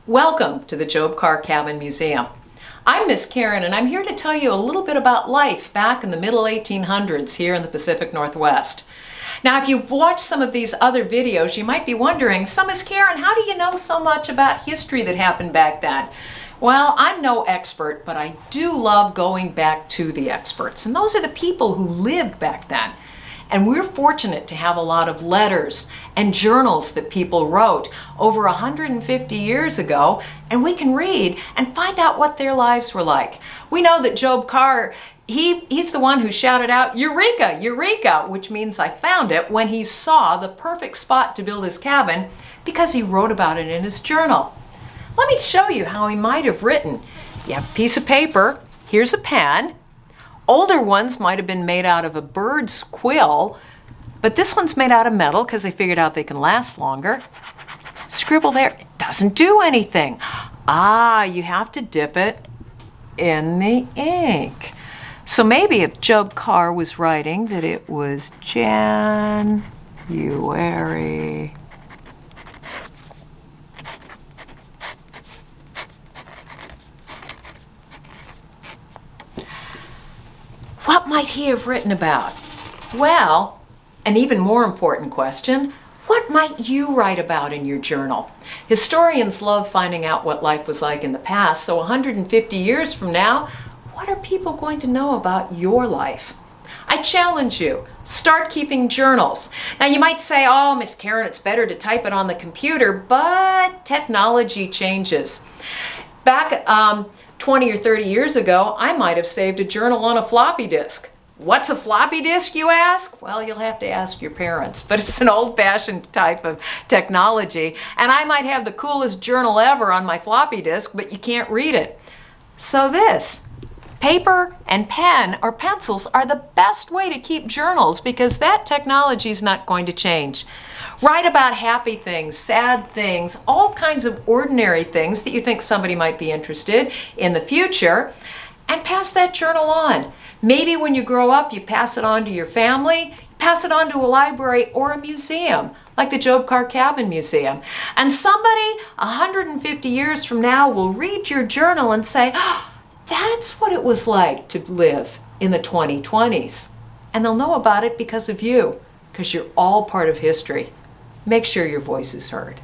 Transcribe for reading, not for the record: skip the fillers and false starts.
Welcome to the Job Carr Cabin Museum. I'm Miss Karen and I'm here to tell you a little bit about life back in the middle 1800s here in the Pacific Northwest. Now, if you've watched some of these other videos, you might be wondering, so Miss Karen, how do you know so much about history that happened back then? Well, I'm no expert, but I do love going back to the experts, and those are the people who lived back then. And we're fortunate to have a lot of letters and journals that people wrote over 150 years ago, and we can read and find out what their lives were like. We know that Job Carr, he's the one who shouted out, "Eureka, Eureka," which means I found it, when he saw the perfect spot to build his cabin because he wrote about it in his journal. Let me show you how he might have written. You have a piece of paper, here's a pen. Older ones might have been made out of a bird's quill, but this one's made out of metal because they figured out they can last longer. Scribble there. It doesn't do anything. You have to dip it in the ink. So maybe if Job Carr was writing that it was January. What might he have written about? Well, an even more important question, what might you write about in your journal? Historians love finding out what life was like in the past, so 150 years from now, what are people going to know about your life? I challenge you, start keeping journals. Now you might say, oh, Miss Karen, it's better to type it on the computer, but technology changes. Back 20 or 30 years ago, I might have saved a journal on a floppy disk. What's a floppy disk, you ask? Well, you'll have to ask your parents, but it's an old-fashioned type of technology, and I might have the coolest journal ever on my floppy disk, but you can't read it. So this, paper and pen or pencils are the best way to keep journals because that technology is not going to change. Write about happy things, sad things, all kinds of ordinary things that you think somebody might be interested in the future, and pass that journal on. Maybe when you grow up, you pass it on to your family, pass it on to a library or a museum, like the Job Carr Cabin Museum. And somebody 150 years from now will read your journal and say, oh, that's what it was like to live in the 2020s. And they'll know about it because of you, because you're all part of history. Make sure your voice is heard.